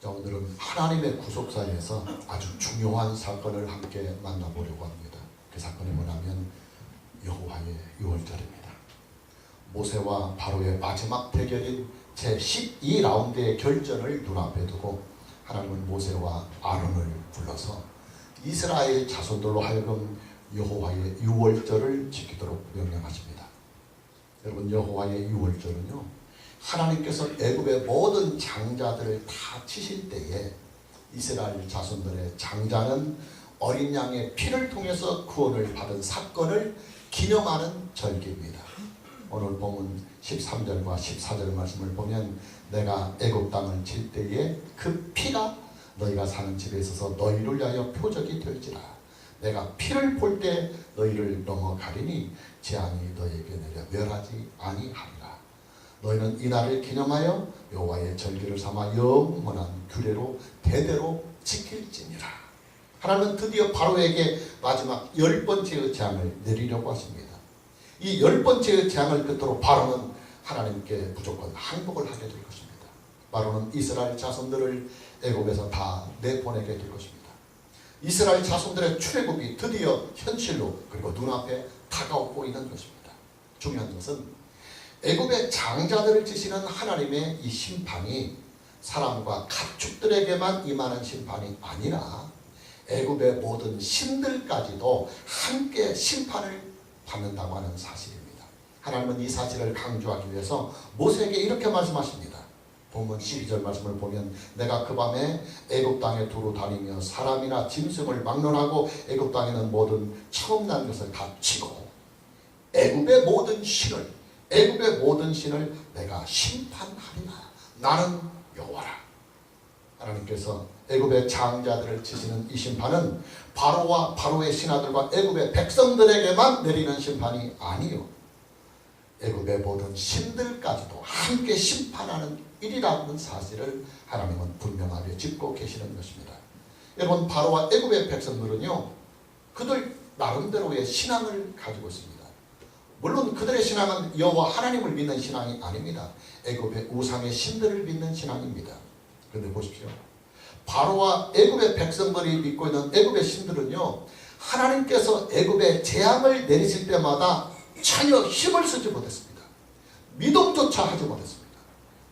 자, 오늘은 하나님의 구속사에서 아주 중요한 사건을 함께 만나보려고 합니다. 그 사건이 뭐냐면 여호와의 유월절입니다. 모세와 바로의 마지막 대결인 제12라운드의 결전을 눈앞에 두고 하나님은 모세와 아론을 불러서 이스라엘 자손들로 하여금 여호와의 유월절을 지키도록 명령하십니다. 여러분, 여호와의 유월절은요, 하나님께서 애굽의 모든 장자들을 다 치실 때에 이스라엘 자손들의 장자는 어린 양의 피를 통해서 구원을 받은 사건을 기념하는 절기입니다. 오늘 본문 13절과 14절 말씀을 보면 내가 애굽 땅을 칠 때에 그 피가 너희가 사는 집에 있어서 너희를 위하여 표적이 될지라. 내가 피를 볼 때 너희를 넘어가리니 재앙이 너희에게 내려 멸하지 아니하리라. 너희는 이날을 기념하여 여호와의 절기를 삼아 영원한 규례로 대대로 지킬지니라. 하나님은 드디어 바로에게 마지막 10번째의 재앙을 내리려고 하십니다. 이 10번째의 재앙을 끝으로 바로는 하나님께 무조건 항복을 하게 될 것입니다. 바로는 이스라엘 자손들을 애굽에서 다 내보내게 될 것입니다. 이스라엘 자손들의 출애굽이 드디어 현실로 그리고 눈앞에 다가오고 있는 것입니다. 중요한 것은 애굽의 장자들을 치시는 하나님의 이 심판이 사람과 가축들에게만 임하는 심판이 아니라 애굽의 모든 신들까지도 함께 심판을 받는다고 하는 사실입니다. 하나님은 이 사실을 강조하기 위해서 모세에게 이렇게 말씀하십니다. 본문 12절 말씀을 보면 내가 그 밤에 애굽 땅에 두루 다니며 사람이나 짐승을 막론하고 애굽 땅에는 모든 처음 난 것을 다 치고 애굽의 모든 신을 내가 심판하리라. 나는 여호와라. 하나님께서 애굽의 장자들을 치시는 이 심판은 바로와 바로의 신하들과 애굽의 백성들에게만 내리는 심판이 아니요, 애굽의 모든 신들까지도 함께 심판하는 일이라는 사실을 하나님은 분명하게 짚고 계시는 것입니다. 여러분, 바로와 애굽의 백성들은요, 그들 나름대로의 신앙을 가지고 있습니다. 물론 그들의 신앙은 여호와 하나님을 믿는 신앙이 아닙니다. 애굽의 우상의 신들을 믿는 신앙입니다. 그런데 보십시오. 바로와 애굽의 백성들이 믿고 있는 애굽의 신들은요, 하나님께서 애굽에 재앙을 내리실 때마다 전혀 힘을 쓰지 못했습니다. 미동조차 하지 못했습니다.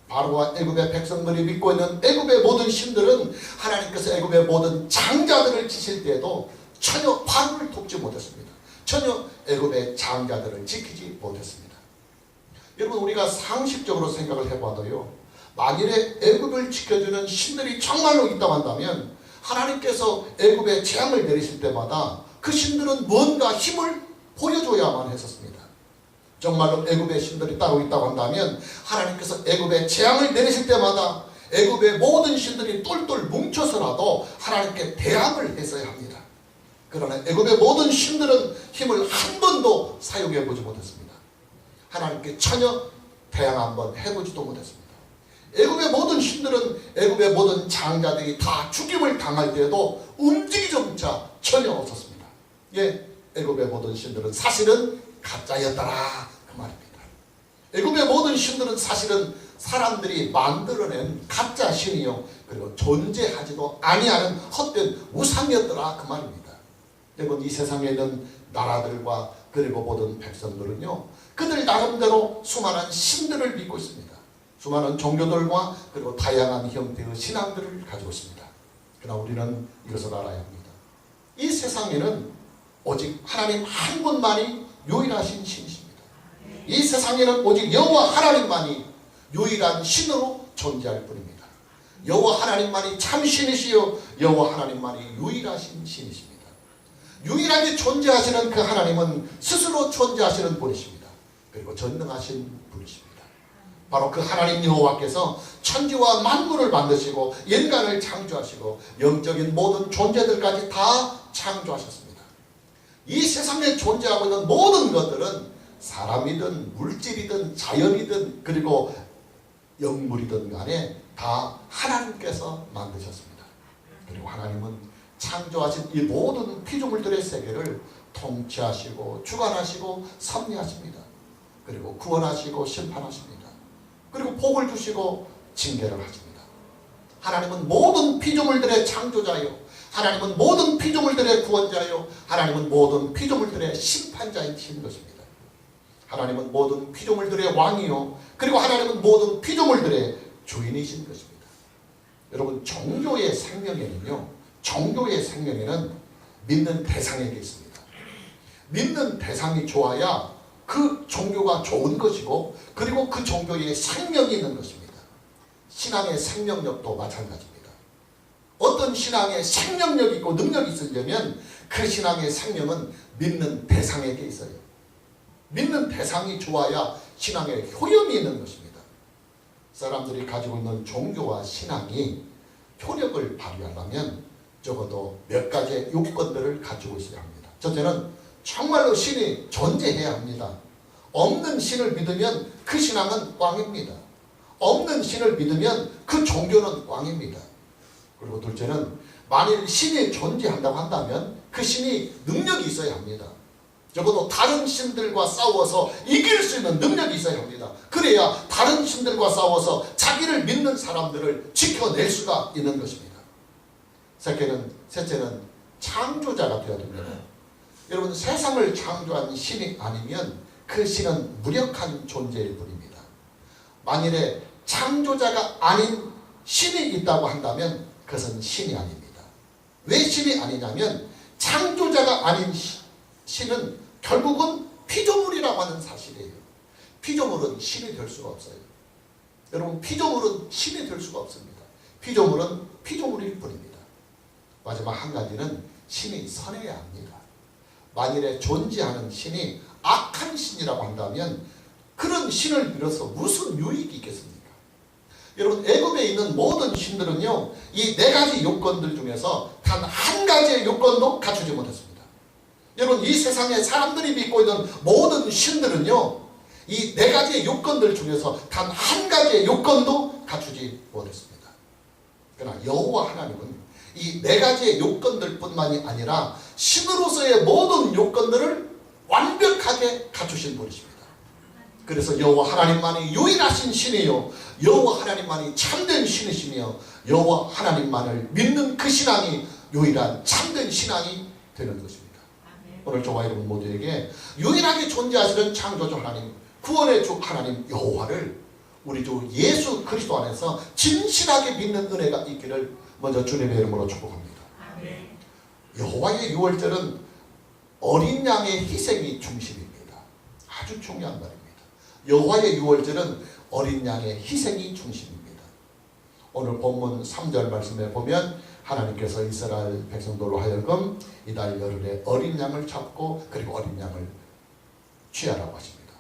바로와 애굽의 백성들이 믿고 있는 애굽의 모든 신들은 하나님께서 애굽의 모든 장자들을 치실 때에도 전혀 발을 돕지 못했습니다. 전혀 애굽의 장자들을 지키지 못했습니다. 여러분, 우리가 상식적으로 생각을 해봐도요, 만일에 애굽을 지켜주는 신들이 정말로 있다고 한다면 하나님께서 애굽에 재앙을 내리실 때마다 그 신들은 뭔가 힘을 보여줘야만 했었습니다. 정말로 애굽의 신들이 따로 있다고 한다면 하나님께서 애굽에 재앙을 내리실 때마다 애굽의 모든 신들이 똘똘 뭉쳐서라도 하나님께 대항을 했어야 합니다. 그러나 애굽의 모든 신들은 힘을 한 번도 사용해 보지 못했습니다. 하나님께 전혀 대항 한번 해보지도 못했습니다. 애굽의 모든 신들은 애굽의 모든 장자들이 다 죽임을 당할 때에도 움직이조차 전혀 없었습니다. 예, 애굽의 모든 신들은 사실은 가짜였더라, 그 말입니다. 애굽의 모든 신들은 사실은 사람들이 만들어낸 가짜 신이요, 그리고 존재하지도 아니하는 헛된 우상이었더라, 그 말입니다. 여러분, 이 세상에 있는 나라들과 그리고 모든 백성들은요, 그들 나름대로 수많은 신들을 믿고 있습니다. 수많은 종교들과 그리고 다양한 형태의 신앙들을 가지고 있습니다. 그러나 우리는 이것을 알아야 합니다. 이 세상에는 오직 하나님 한 분만이 유일하신 신이십니다. 이 세상에는 오직 여호와 하나님만이 유일한 신으로 존재할 뿐입니다. 여호와 하나님만이 참신이시요 여호와 하나님만이 유일하신 신이십니다. 유일하게 존재하시는 그 하나님은 스스로 존재하시는 분이십니다. 그리고 전능하신 분이십니다. 바로 그 하나님 여호와께서 천지와 만물을 만드시고 인간을 창조하시고 영적인 모든 존재들까지 다 창조하셨습니다. 이 세상에 존재하고 있는 모든 것들은 사람이든 물질이든 자연이든 그리고 영물이든 간에 다 하나님께서 만드셨습니다. 그리고 하나님은 창조하신 이 모든 피조물들의 세계를 통치하시고 주관하시고 섭리하십니다. 그리고 구원하시고 심판하십니다. 그리고 복을 주시고 징계를 하십니다. 하나님은 모든 피조물들의 창조자요, 하나님은 모든 피조물들의 구원자요, 하나님은 모든 피조물들의 심판자이신 것입니다. 하나님은 모든 피조물들의 왕이요, 그리고 하나님은 모든 피조물들의 주인이신 것입니다. 여러분, 종교의 생명에는요, 종교의 생명에는 믿는 대상에게 있습니다. 믿는 대상이 좋아야 그 종교가 좋은 것이고, 그리고 그 종교에 생명이 있는 것입니다. 신앙의 생명력도 마찬가지입니다. 어떤 신앙에 생명력이 있고 능력이 있으려면 그 신앙의 생명은 믿는 대상에게 있어요. 믿는 대상이 좋아야 신앙에 효력이 있는 것입니다. 사람들이 가지고 있는 종교와 신앙이 효력을 발휘하려면 적어도 몇 가지의 요건들을 가지고 있어야 합니다. 첫째는 정말로 신이 존재해야 합니다. 없는 신을 믿으면 그 신앙은 꽝입니다. 없는 신을 믿으면 그 종교는 꽝입니다. 그리고 둘째는 만일 신이 존재한다고 한다면 그 신이 능력이 있어야 합니다. 적어도 다른 신들과 싸워서 이길 수 있는 능력이 있어야 합니다. 그래야 다른 신들과 싸워서 자기를 믿는 사람들을 지켜낼 수가 있는 것입니다. 셋째는 창조자가 되어야 됩니다. 여러분, 세상을 창조한 신이 아니면 그 신은 무력한 존재일 뿐입니다. 만일에 창조자가 아닌 신이 있다고 한다면 그것은 신이 아닙니다. 왜 신이 아니냐면 창조자가 아닌 신은 결국은 피조물이라고 하는 사실이에요. 피조물은 신이 될 수가 없어요. 여러분, 피조물은 신이 될 수가 없습니다. 피조물은 피조물일 뿐입니다. 마지막 한 가지는 신이 선해야 합니다. 만일에 존재하는 신이 악한 신이라고 한다면 그런 신을 빌어서 무슨 유익이 있겠습니까? 여러분, 애굽에 있는 모든 신들은요, 이 네 가지 요건들 중에서 단 한 가지의 요건도 갖추지 못했습니다. 여러분, 이 세상에 사람들이 믿고 있는 모든 신들은요, 이 네 가지의 요건들 중에서 단 한 가지의 요건도 갖추지 못했습니다. 그러나 여호와 하나님은 이 네 가지의 요건들 뿐만이 아니라 신으로서의 모든 요건들을 완벽하게 갖추신 분이십니다. 그래서 여호와 하나님만이 유일하신 신이요, 여호와 하나님만이 참된 신이시며 여호와 하나님만을 믿는 그 신앙이 유일한 참된 신앙이 되는 것입니다. 오늘 저와 여러분 모두에게 유일하게 존재하시는 창조주 하나님, 구원의 주 하나님 여호와를 우리 주 예수 그리스도 안에서 진실하게 믿는 은혜가 있기를 먼저 주님의 이름으로 축복합니다. 여호와의 유월절은 어린 양의 희생이 중심입니다. 아주 중요한 말입니다. 여호와의 유월절은 어린 양의 희생이 중심입니다. 오늘 본문 3절 말씀에 보면 하나님께서 이스라엘 백성들로 하여금 이달 열흘에 어린 양을 잡고 그리고 어린 양을 취하라고 하십니다.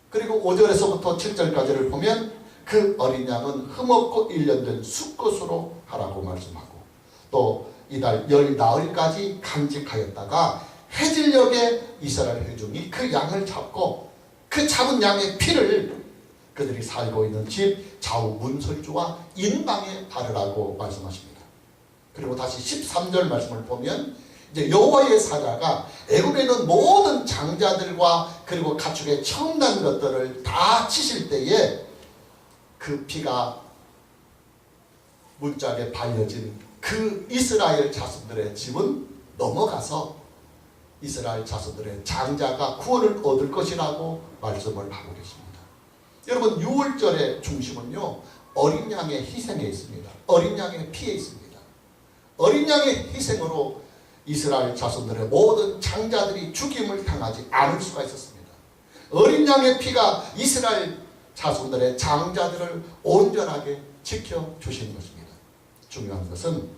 그리고 5절에서부터 7절까지를 보면 그 어린 양은 흠없고 1년 된 수컷으로 하라고 말씀하고, 또 이달 열 나흘까지 간직하였다가 해질녘에 이스라엘 회중이 그 양을 잡고 그 잡은 양의 피를 그들이 살고 있는 집 좌우 문설주와 인방에 바르라고 말씀하십니다. 그리고 다시 13절 말씀을 보면 이제 여호와의 사자가 애굽에 있는 모든 장자들과 그리고 가축의 처음난 것들을 다 치실 때에 그 피가 문짝에 발려진 그 이스라엘 자손들의 집은 넘어가서 이스라엘 자손들의 장자가 구원을 얻을 것이라고 말씀을 하고 계십니다. 여러분, 유월절의 중심은요, 어린 양의 희생에 있습니다. 어린 양의 피에 있습니다. 어린 양의 희생으로 이스라엘 자손들의 모든 장자들이 죽임을 당하지 않을 수가 있었습니다. 어린 양의 피가 이스라엘 자손들의 장자들을 온전하게 지켜주신 것입니다. 중요한 것은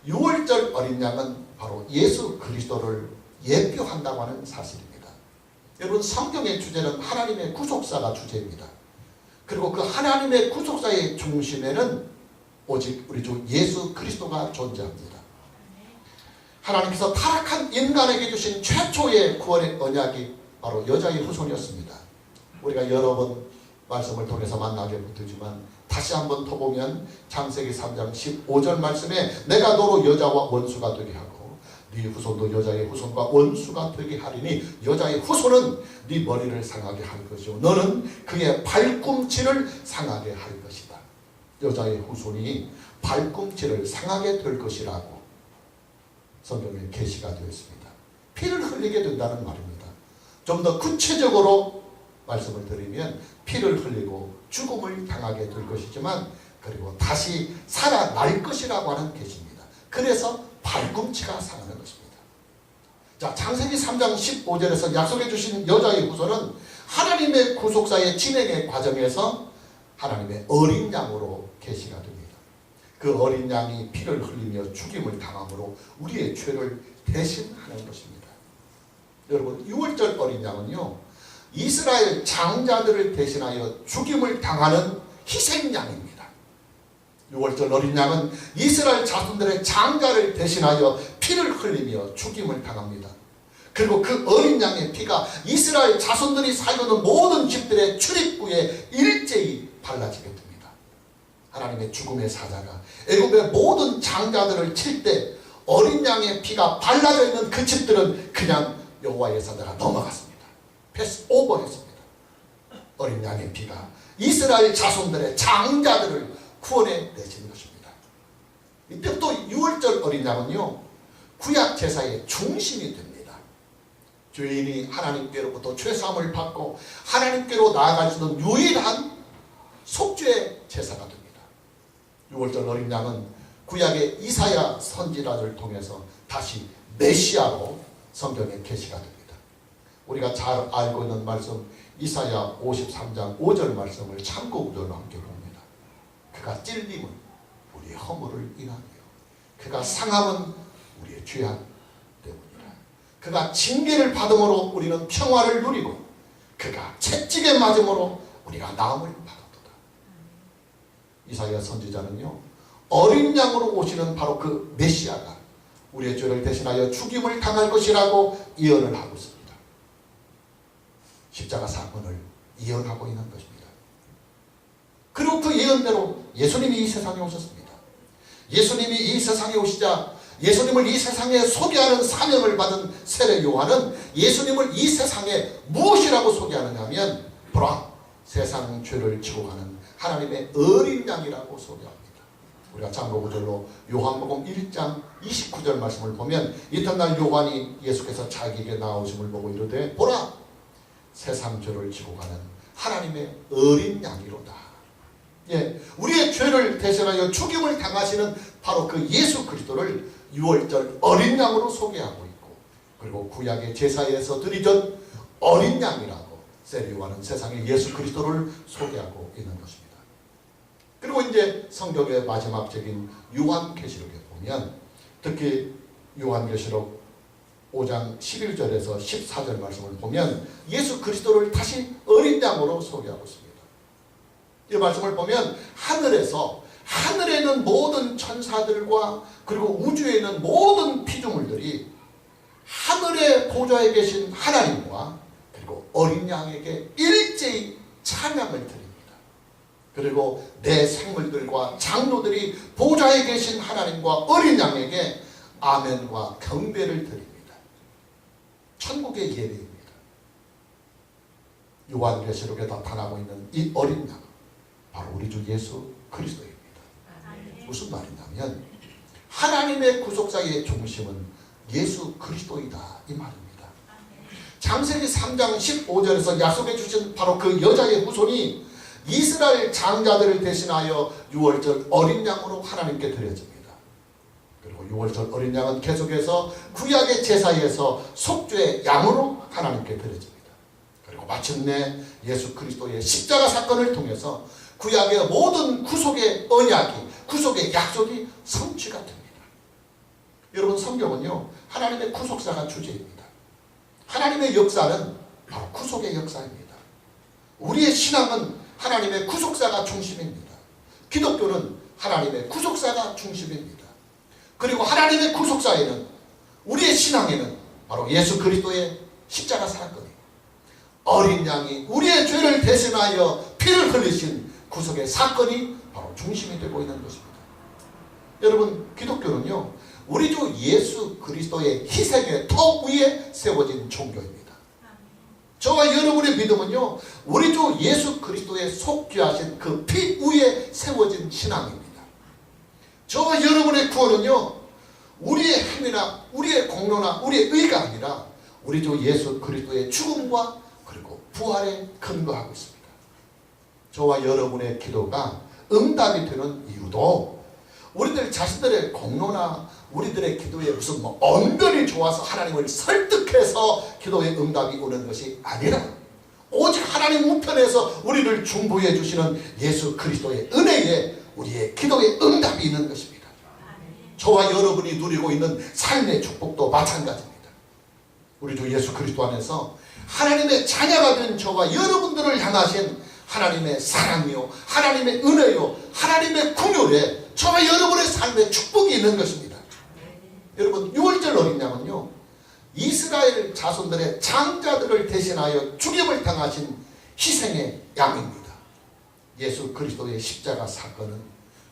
유월절 어린 양은 바로 예수 그리스도를 예표한다고 하는 사실입니다. 여러분, 성경의 주제는 하나님의 구속사가 주제입니다. 그리고 그 하나님의 구속사의 중심에는 오직 우리 주 예수 그리스도가 존재합니다. 하나님께서 타락한 인간에게 주신 최초의 구원의 언약이 바로 여자의 후손이었습니다. 우리가 여러 번 말씀을 통해서 만나게 되지만 다시 한번 더 보면 창세기 3장 15절 말씀에 내가 너로 여자와 원수가 되게 하고 네 후손도 여자의 후손과 원수가 되게 하리니 여자의 후손은 네 머리를 상하게 할 것이요 너는 그의 발꿈치를 상하게 할 것이다. 여자의 후손이 발꿈치를 상하게 될 것이라고 성경에 계시가 되어 있습니다. 피를 흘리게 된다는 말입니다. 좀 더 구체적으로 말씀을 드리면 피를 흘리고 죽음을 당하게 될 것이지만 그리고 다시 살아날 것이라고 하는 계시입니다. 그래서 발꿈치가 상하는 것입니다. 자, 창세기 3장 15절에서 약속해 주신 여자의 후손은 하나님의 구속사의 진행의 과정에서 하나님의 어린 양으로 계시가 됩니다. 그 어린 양이 피를 흘리며 죽임을 당함으로 우리의 죄를 대신하는 것입니다. 여러분, 6월절 어린 양은요, 이스라엘 장자들을 대신하여 죽임을 당하는 희생양입니다. 6월절 어린 양은 이스라엘 자손들의 장자를 대신하여 피를 흘리며 죽임을 당합니다. 그리고 그 어린 양의 피가 이스라엘 자손들이 살고 있는 모든 집들의 출입구에 일제히 발라지게 됩니다. 하나님의 죽음의 사자가 애굽의 모든 장자들을 칠 때 어린 양의 피가 발라져 있는 그 집들은 그냥 여호와의 사자가 넘어갔습니다. 패스 오버했습니다. 어린 양의 피가 이스라엘 자손들의 장자들을 구원해 내신 것입니다. 이때부터 6월절 어린 양은요, 구약 제사의 중심이 됩니다. 죄인이 하나님께로부터 죄사함을 받고 하나님께로 나아갈 수 있는 유일한 속죄의 제사가 됩니다. 6월절 어린 양은 구약의 이사야 선지자를 통해서 다시 메시아로 성경에 계시가 됩니다. 우리가 잘 알고 있는 말씀 이사야 53장 5절 말씀을 참고 구절로 함께 봅니다. 그가 찔림은 우리의 허물을 인하여 그가 상함은 우리의 죄악 때문이라. 그가 징계를 받음으로 우리는 평화를 누리고 그가 채찍에 맞음으로 우리가 나음을 받았도다. 이사야 선지자는요, 어린 양으로 오시는 바로 그 메시아가 우리의 죄를 대신하여 죽임을 당할 것이라고 예언을 하고 있습니다. 십자가 사건을 예언하고 있는 것입니다. 그리고 그 예언대로 예수님이 이 세상에 오셨습니다. 예수님이 이 세상에 오시자 예수님을 이 세상에 소개하는 사명을 받은 세례 요한은 예수님을 이 세상에 무엇이라고 소개하느냐 하면 보라, 세상 죄를 지고 가는 하나님의 어린 양이라고 소개합니다. 우리가 참고 구절로 요한복음 1장 29절 말씀을 보면 이튿날 요한이 예수께서 자기에게 나오심을 보고 이르되 보라, 세상 죄를 지고 가는 하나님의 어린 양이로다. 예, 우리의 죄를 대신하여 죽임을 당하시는 바로 그 예수 그리스도를 6월절 어린 양으로 소개하고 있고, 그리고 구약의 제사에서 드리던 어린 양이라고 세례 요한은 세상에 예수 그리스도를 소개하고 있는 것입니다. 그리고 이제 성경의 마지막적인 요한계시록에 보면 특히 요한계시록 5장 11절에서 14절 말씀을 보면 예수 그리스도를 다시 어린 양으로 소개하고 있습니다. 이 말씀을 보면 하늘에 있는 모든 천사들과 그리고 우주에 있는 모든 피조물들이 하늘의 보좌에 계신 하나님과 그리고 어린 양에게 일제히 찬양을 드립니다. 그리고 내 생물들과 장로들이 보좌에 계신 하나님과 어린 양에게 아멘과 경배를 드립니다. 천국의 예배입니다. 요한계시록에 나타나고 있는 이 어린 양, 바로 우리 주 예수 그리스도입니다. 무슨 말이냐면 하나님의 구속사의 중심은 예수 그리스도이다, 이 말입니다. 창세기 3장 15절에서 약속해 주신 바로 그 여자의 후손이 이스라엘 장자들을 대신하여 6월절 어린 양으로 하나님께 드려집니다. 그리고 6월절 어린 양은 계속해서 구약의 제사에서 속죄의 양으로 하나님께 드려집니다. 그리고 마침내 예수 그리스도의 십자가 사건을 통해서 구약의 모든 구속의 언약이, 구속의 약속이 성취가 됩니다. 여러분, 성경은요, 하나님의 구속사가 주제입니다. 하나님의 역사는 바로 구속의 역사입니다. 우리의 신앙은 하나님의 구속사가 중심입니다. 기독교는 하나님의 구속사가 중심입니다. 그리고 하나님의 구속사에는, 우리의 신앙에는 바로 예수 그리스도의 십자가 사건이, 어린 양이 우리의 죄를 대신하여 피를 흘리신 구속의 사건이 바로 중심이 되고 있는 것입니다. 여러분, 기독교는요, 우리 주 예수 그리스도의 희생의 터 위에 세워진 종교입니다. 저와 여러분의 믿음은요, 우리 주 예수 그리스도의 속죄하신 그 피 위에 세워진 신앙입니다. 구원은요 우리의 행위나 우리의 공로나 우리의 의가 아니라 우리 주 예수 그리스도의 죽음과 그리고 부활에 근거하고 있습니다. 저와 여러분의 기도가 응답이 되는 이유도 우리들 자신들의 공로나 우리들의 기도에 무슨 언변이 좋아서 하나님을 설득해서 기도의 응답이 오는 것이 아니라 오직 하나님 우편에서 우리를 중보해 주시는 예수 그리스도의 은혜에 우리의 기도의 응답이 있는 것입니다. 저와 여러분이 누리고 있는 삶의 축복도 마찬가지입니다. 우리 주 예수 그리스도 안에서 하나님의 자녀가 된 저와 여러분들을 향하신 하나님의 사랑이요 하나님의 은혜요 하나님의 긍휼에 저와 여러분의 삶에 축복이 있는 것입니다. 여러분 6월절 어린 양은요 이스라엘 자손들의 장자들을 대신하여 죽임을 당하신 희생의 양입니다. 예수 그리스도의 십자가 사건은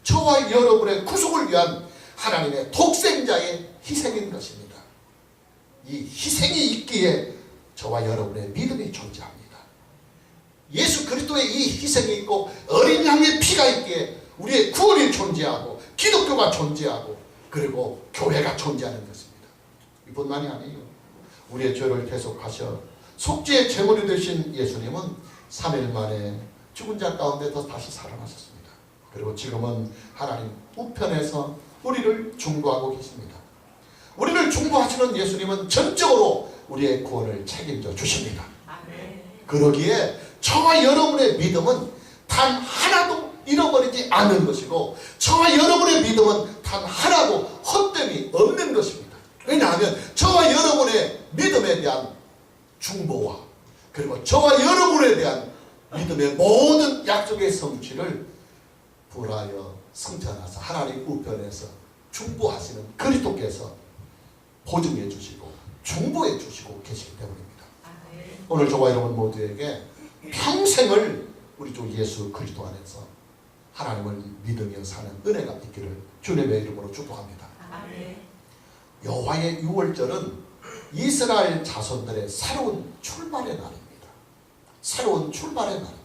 저와 여러분의 구속을 위한 하나님의 독생자의 희생인 것입니다. 이 희생이 있기에 저와 여러분의 믿음이 존재합니다. 예수 그리스도의 이 희생이 있고 어린 양의 피가 있기에 우리의 구원이 존재하고 기독교가 존재하고 그리고 교회가 존재하는 것입니다. 이뿐만이 아니에요. 우리의 죄를 대속하셔 속죄의 제물이 되신 예수님은 3일 만에 죽은 자 가운데서 다시 살아나셨습니다. 그리고 지금은 하나님 우편에서 우리를 중보하고 계십니다. 우리를 중보하시는 예수님은 전적으로 우리의 구원을 책임져 주십니다. 그러기에 저와 여러분의 믿음은 단 하나도 잃어버리지 않는 것이고 저와 여러분의 믿음은 단 하나도 헛됨이 없는 것입니다. 왜냐하면 저와 여러분의 믿음에 대한 중보와 그리고 저와 여러분에 대한 믿음의 모든 약속의 성취를 불하여 성찬하사 하나님 우편에서 중보하시는 그리스도께서 보증해 주시고 중보해 주시고 계시기 때문입니다. 오늘 저와 여러분 모두에게 평생을 우리 주 예수 그리스도 안에서 하나님을 믿으며 사는 은혜가 있기를 주님의 이름으로 축복합니다. 여호와의 유월절은 이스라엘 자손들의 새로운 출발의 날입니다. 새로운 출발의 날입니다.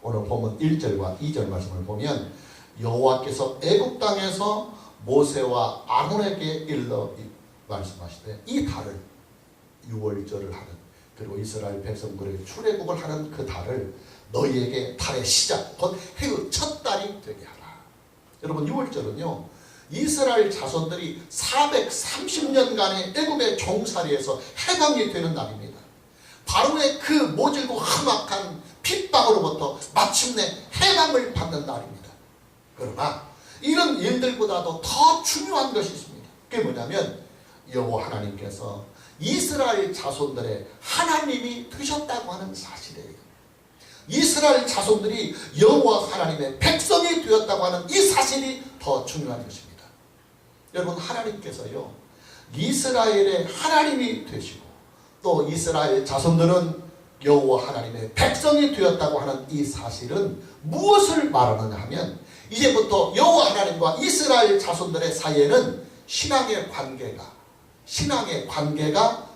오늘 본문 1절과 2절 말씀을 보면 여호와께서 애굽 땅에서 모세와 아론에게 일러 말씀하시되 이 달을 유월절을 하는 그리고 이스라엘 백성들의 출애굽을 하는 그 달을 너희에게 달의 시작 곧 해의 첫 달이 되게 하라. 여러분 유월절은요 이스라엘 자손들이 430년간의 애굽의 종살이에서 해방이 되는 날입니다. 바로의 그 모질고 험악한 핍박으로부터 마침내 해방을 받는 날입니다. 그러나 이런 일들보다도 더 중요한 것이 있습니다. 그게 뭐냐면 여호와 하나님께서 이스라엘 자손들의 하나님이 되셨다고 하는 사실이에요. 이스라엘 자손들이 여호와 하나님의 백성이 되었다고 하는 이 사실이 더 중요한 것입니다. 여러분 하나님께서요 이스라엘의 하나님이 되시고 또 이스라엘 자손들은 여호와 하나님의 백성이 되었다고 하는 이 사실은 무엇을 말하느냐 하면 이제부터 여호와 하나님과 이스라엘 자손들의 사이에는 신앙의 관계가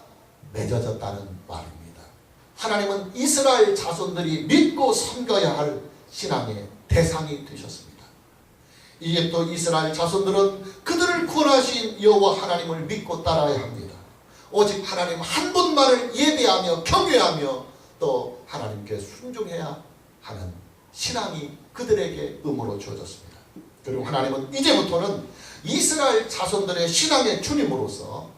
맺어졌다는 말입니다. 하나님은 이스라엘 자손들이 믿고 섬겨야 할 신앙의 대상이 되셨습니다. 이제 또 이스라엘 자손들은 그들을 구원하신 여호와 하나님을 믿고 따라야 합니다. 오직 하나님 한 분만을 예배하며 경외하며 또 하나님께 순종해야 하는 신앙이 그들에게 의무로 주어졌습니다. 그리고 하나님은 이제부터는 이스라엘 자손들의 신앙의 주님으로서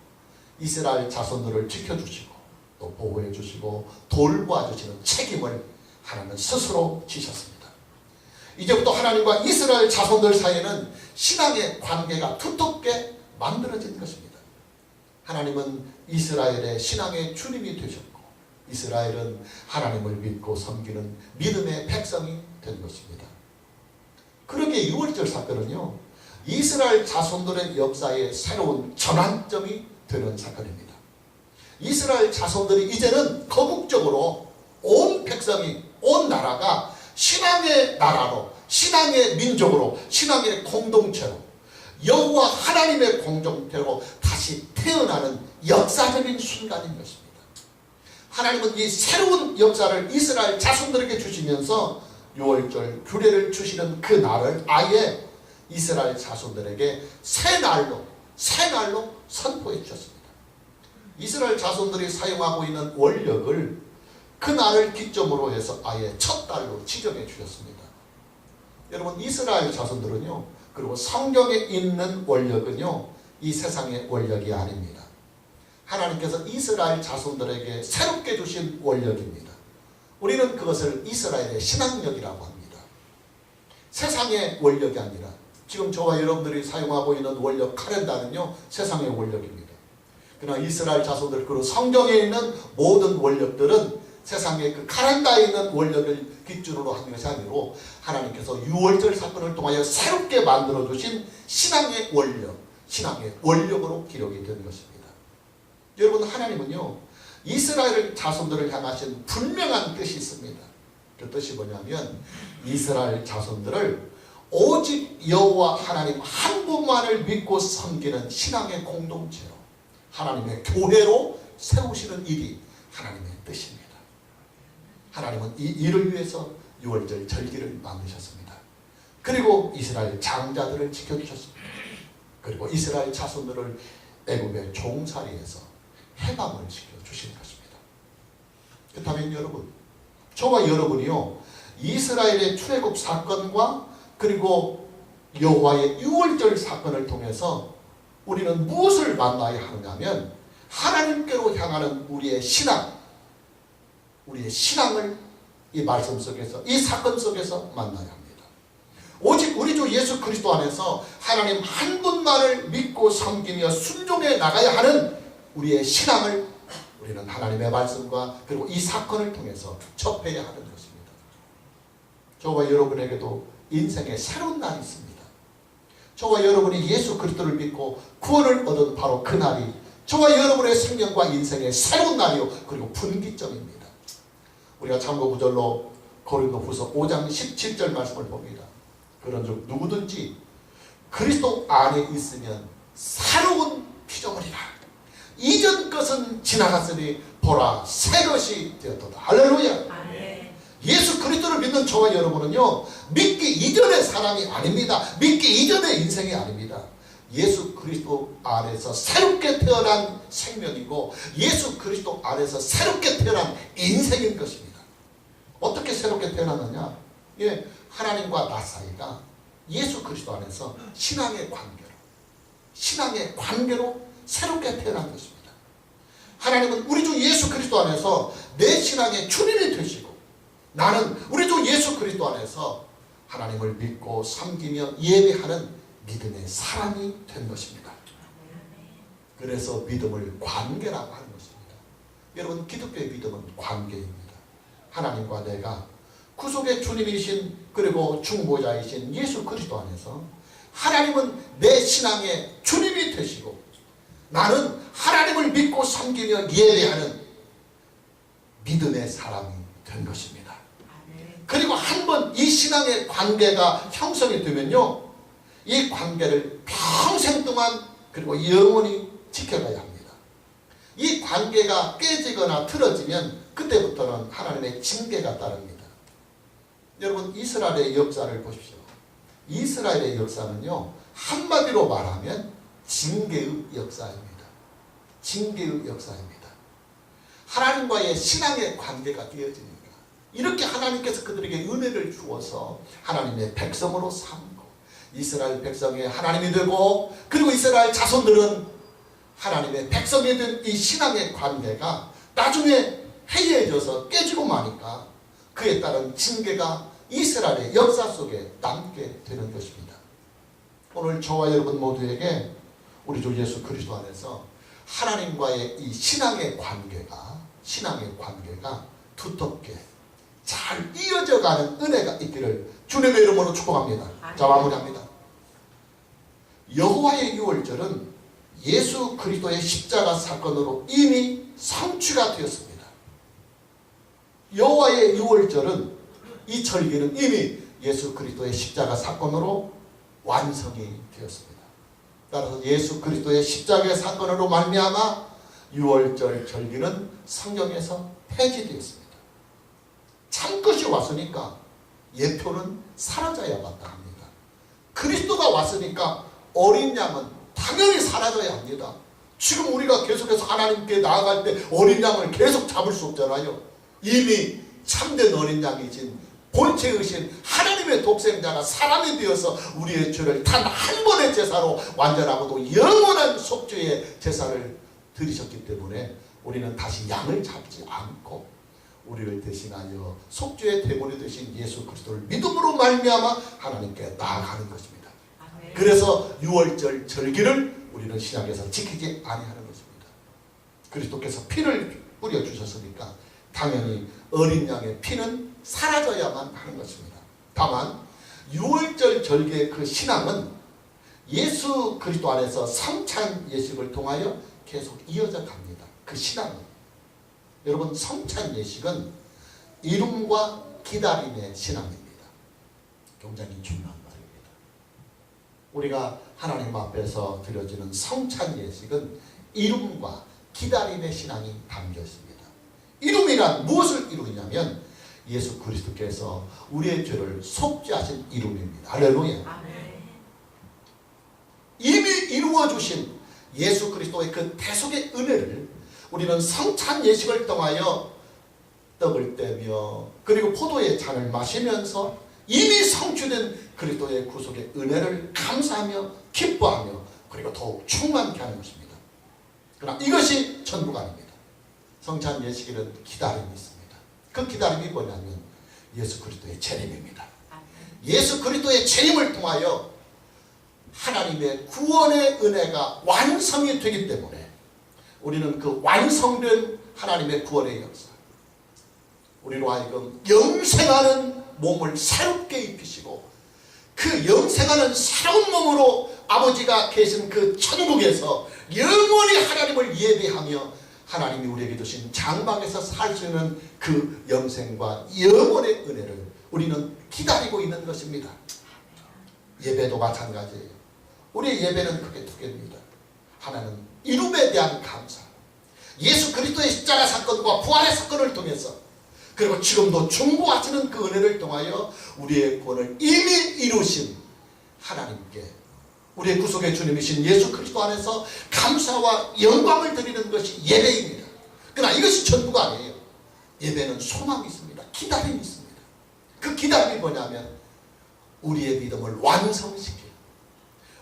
이스라엘 자손들을 지켜주시고 또 보호해 주시고 돌보아주시는 책임을 하나님은 스스로 지셨습니다. 이제부터 하나님과 이스라엘 자손들 사이에는 신앙의 관계가 두텁게 만들어진 것입니다. 하나님은 이스라엘의 신앙의 주님이 되셨고 이스라엘은 하나님을 믿고 섬기는 믿음의 백성이 된 것입니다. 그러기에 유월절 사건은요 이스라엘 자손들의 역사의 새로운 전환점이 되는 사건입니다. 이스라엘 자손들이 이제는 거국적으로 온 백성이 온 나라가 신앙의 나라로 신앙의 민족으로 신앙의 공동체로 여호와 하나님의 공동체로 다시 태어나는 역사적인 순간인 것입니다. 하나님은 이 새로운 역사를 이스라엘 자손들에게 주시면서 유월절 규례를 주시는 그 날을 아예 이스라엘 자손들에게 새 날로 선포해 주셨습니다. 이스라엘 자손들이 사용하고 있는 원력을 그 날을 기점으로 해서 아예 첫 달로 지정해 주셨습니다. 여러분, 이스라엘 자손들은요, 그리고 성경에 있는 원력은요, 이 세상의 원력이 아닙니다. 하나님께서 이스라엘 자손들에게 새롭게 주신 원력입니다. 우리는 그것을 이스라엘의 신앙력이라고 합니다. 세상의 원력이 아니라 지금 저와 여러분들이 사용하고 있는 원력 카렌다는요, 세상의 원력입니다. 그러나 이스라엘 자손들, 그리고 성경에 있는 모든 원력들은 세상의 그 카렌다에 있는 원력을 기준으로 한 것이 아니고 하나님께서 유월절 사건을 통하여 새롭게 만들어주신 신앙의 원력, 신앙의 원력으로 기록이 된 것입니다. 여러분, 하나님은요, 이스라엘 자손들을 향하신 분명한 뜻이 있습니다. 그 뜻이 뭐냐면 이스라엘 자손들을 오직 여호와 하나님 한 분만을 믿고 섬기는 신앙의 공동체로, 하나님의 교회로 세우시는 일이 하나님의 뜻입니다. 하나님은 이 일을 위해서 유월절 절기를 만드셨습니다. 그리고 이스라엘 장자들을 지켜주셨습니다. 그리고 이스라엘 자손들을 애굽의 종살이에서 해방을 시켜주신 것입니다. 그렇다면 여러분, 저와 여러분이요, 이스라엘의 출애굽 사건과 그리고 여호와의 유월절 사건을 통해서 우리는 무엇을 만나야 하느냐면 하나님께로 향하는 우리의 신앙을 이 말씀 속에서, 이 사건 속에서 만나야 합니다. 오직 우리 주 예수 그리스도 안에서 하나님 한 분만을 믿고 섬기며 순종해 나가야 하는 우리의 신앙을 우리는 하나님의 말씀과 그리고 이 사건을 통해서 접해야 하는 것입니다. 저와 여러분에게도 인생의 새로운 날이 있습니다. 저와 여러분이 예수 그리스도를 믿고 구원을 얻은 바로 그 날이 저와 여러분의 생명과 인생의 새로운 날이요, 그리고 분기점입니다. 우리가 참고 구절로 고린도후서 5장 17절 말씀을 봅니다. 그런즉 누구든지 그리스도 안에 있으면 새로운 피조물이라. 이전 것은 지나갔으니 보라 새 것이 되었도다. 할렐루야. 아멘. 예수 그리스도를 믿는 저와 여러분은요, 믿기 이전의 사람이 아닙니다. 믿기 이전의 인생이 아닙니다. 예수 그리스도 안에서 새롭게 태어난 생명이고 예수 그리스도 안에서 새롭게 태어난 인생인 것입니다. 어떻게 새롭게 태어났느냐? 예, 하나님과 나 사이가 예수 그리스도 안에서 신앙의 관계로 새롭게 태어난 것입니다. 하나님은 우리 주 예수 그리스도 안에서 내 신앙의 주님이 되시고 나는 우리 주 예수 그리스도 안에서 하나님을 믿고 섬기며 예배하는 믿음의 사람이 된 것입니다. 그래서 믿음을 관계라고 하는 것입니다. 여러분, 기독교의 믿음은 관계입니다. 하나님과 내가 구속의 주님이신 그리고 중보자이신 예수 그리스도 안에서 하나님은 내 신앙의 주님이 되시고 나는 하나님을 믿고 섬기며 예배하는 믿음의 사람이 된 것입니다. 그리고 한번 이 신앙의 관계가 형성이 되면요, 이 관계를 평생 동안 그리고 영원히 지켜가야 합니다. 이 관계가 깨지거나 틀어지면 그때부터는 하나님의 징계가 따릅니다. 여러분, 이스라엘의 역사를 보십시오. 이스라엘의 역사는요, 한마디로 말하면 징계의 역사입니다. 징계의 역사입니다. 하나님과의 신앙의 관계가 되어지니까 이렇게 하나님께서 그들에게 은혜를 주어서 하나님의 백성으로 삼고 이스라엘 백성의 하나님이 되고 그리고 이스라엘 자손들은 하나님의 백성이 된 이 신앙의 관계가 나중에 해이해져서 깨지고 마니까 그에 따른 징계가 이스라엘의 역사 속에 남게 되는 것입니다. 오늘 저와 여러분 모두에게 우리 주 예수 그리스도 안에서 하나님과의 이 신앙의 관계가 두텁게 잘 이어져가는 은혜가 있기를 주님의 이름으로 축복합니다. 자, 마무리합니다. 여호와의 유월절은 예수 그리스도의 십자가 사건으로 이미 성취가 되었습니다. 여호와의 유월절은 이 절기는 이미 예수 그리스도의 십자가 사건으로 완성이 되었습니다. 따라서 예수 그리스도의 십자가의 사건으로 말미암아 유월절 절기는 성경에서 폐지되었습니다. 참것이 왔으니까 예표는 사라져야 마땅합니다. 그리스도가 왔으니까 어린 양은 당연히 사라져야 합니다. 지금 우리가 계속해서 하나님께 나아갈 때 어린 양을 계속 잡을 수 없잖아요. 이미 참된 어린 양이신 본체의신 하나님의 독생자가 사람이 되어서 우리의 죄를 단 한 번의 제사로 완전하고도 영원한 속죄의 제사를 드리셨기 때문에 우리는 다시 양을 잡지 않고 우리를 대신하여 속죄의 대물이 되신 예수 그리스도를 믿음으로 말미암아 하나님께 나아가는 것입니다. 그래서 유월절 절기를 우리는 신약에서 지키지 아니하는 것입니다. 그리스도께서 피를 뿌려주셨으니까 당연히 어린 양의 피는 사라져야만 하는 것입니다. 다만 유월절 절기의 그 신앙은 예수 그리스도 안에서 성찬 예식을 통하여 계속 이어져 갑니다. 그 신앙은 여러분, 성찬 예식은 이름과 기다림의 신앙입니다. 굉장히 중요한 말입니다. 우리가 하나님 앞에서 드려지는 성찬 예식은 이름과 기다림의 신앙이 담겨 있습니다. 이름이란 무엇을 이루냐면 예수 그리스도께서 우리의 죄를 속죄하신 이름입니다. 할렐루야. 아멘. 이미 이루어 주신 예수 그리스도의 그 대속의 은혜를 우리는 성찬 예식을 통하여 떡을 떼며 그리고 포도의 잔을 마시면서 이미 성취된 그리스도의 구속의 은혜를 감사하며 기뻐하며 그리고 더욱 충만케 하는 것입니다. 그러나 이것이 전부가 아닙니다. 성찬 예식에는 기다림이 있습니다. 그 기다림이 뭐냐면 예수 그리스도의 재림입니다. 예수 그리스도의 재림을 통하여 하나님의 구원의 은혜가 완성이 되기 때문에 우리는 그 완성된 하나님의 구원의 역사, 우리로 하여금 영생하는 몸을 새롭게 입히시고 그 영생하는 새로운 몸으로 아버지가 계신 그 천국에서 영원히 하나님을 예배하며 하나님이 우리에게 주신 장막에서 살 수 있는 그 영생과 영원의 은혜를 우리는 기다리고 있는 것입니다. 예배도 마찬가지예요. 우리의 예배는 크게 두 개입니다. 하나는 이름에 대한 감사, 예수 그리스도의 십자가 사건과 부활의 사건을 통해서 그리고 지금도 중보하시는 그 은혜를 통하여 우리의 구원을 이미 이루신 하나님께 우리의 구속의 주님이신 예수 그리스도 안에서 감사와 영광을 드리는 것이 예배입니다. 그러나 이것이 전부가 아니에요. 예배는 소망이 있습니다. 기다림이 있습니다. 그 기다림이 뭐냐면 우리의 믿음을 완성시킬,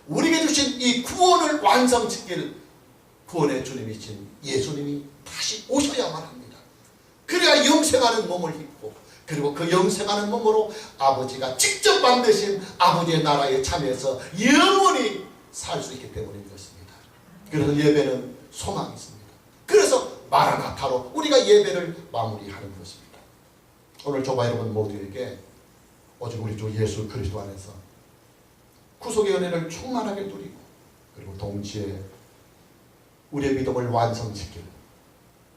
우리에게 주신 이 구원을 완성시킬 구원의 주님이신 예수님이 다시 오셔야만 합니다. 그래야 영생하는 몸을 입고 그리고 그 영생하는 몸으로 아버지가 직접 만드신 아버지의 나라에 참여해서 영원히 살 수 있기 때문인 것입니다. 그래서 예배는 소망이 있습니다. 그래서 마라나타로 우리가 예배를 마무리하는 것입니다. 오늘 저와 여러분 모두에게 오직 우리 주 예수 그리스도 안에서 구속의 은혜를 충만하게 누리고 그리고 동시에 우리의 믿음을 완성시킬,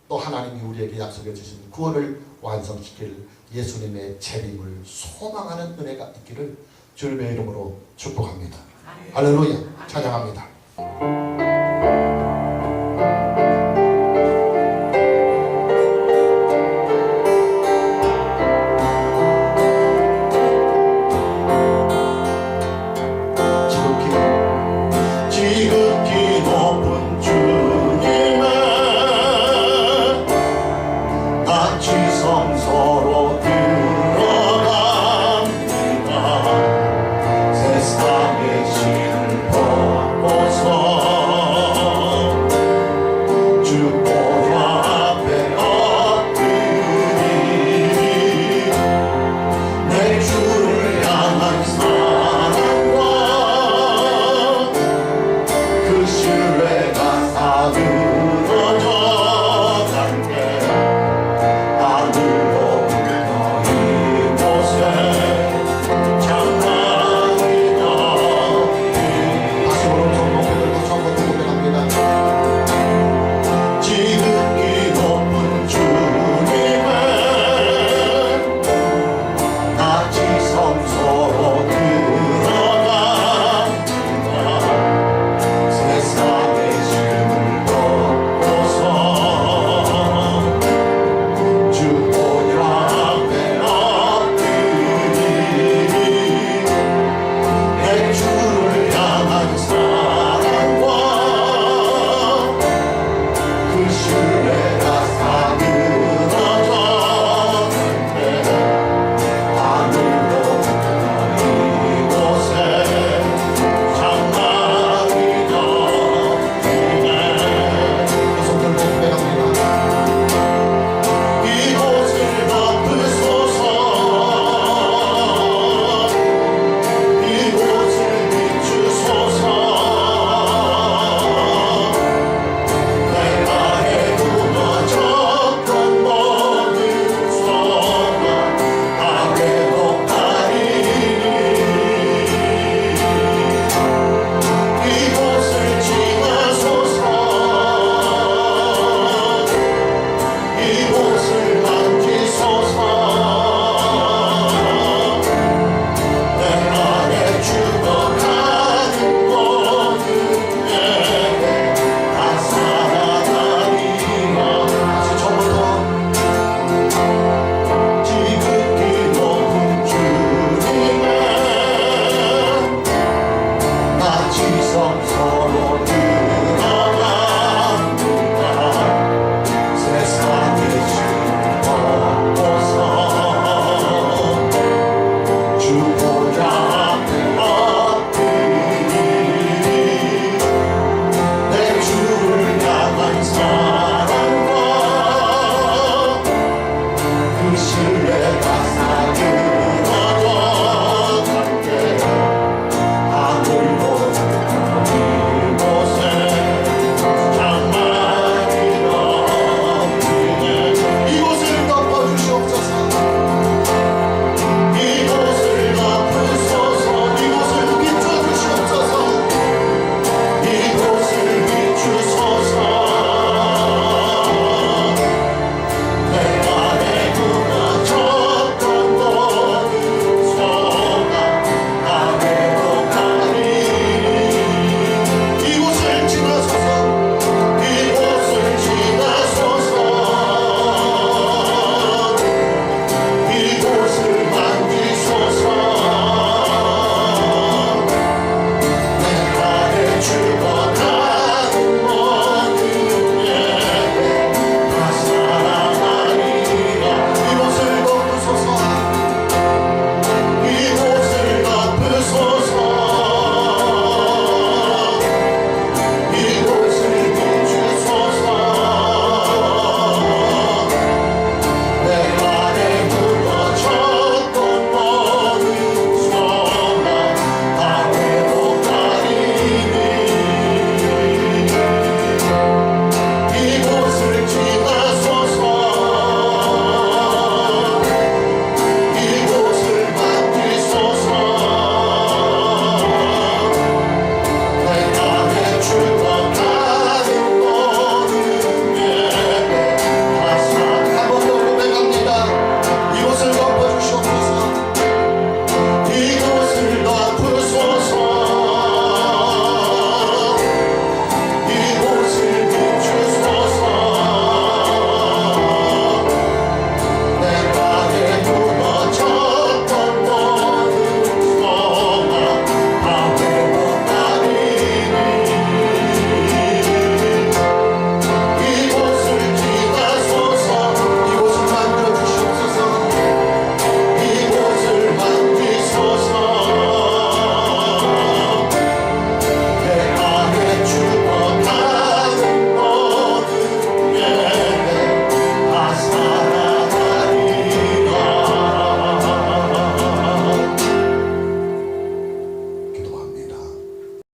또 하나님이 우리에게 약속해 주신 구원을 완성시킬 예수님의 재림을 소망하는 은혜가 있기를 주님의 이름으로 축복합니다. 할렐루야. 찬양합니다.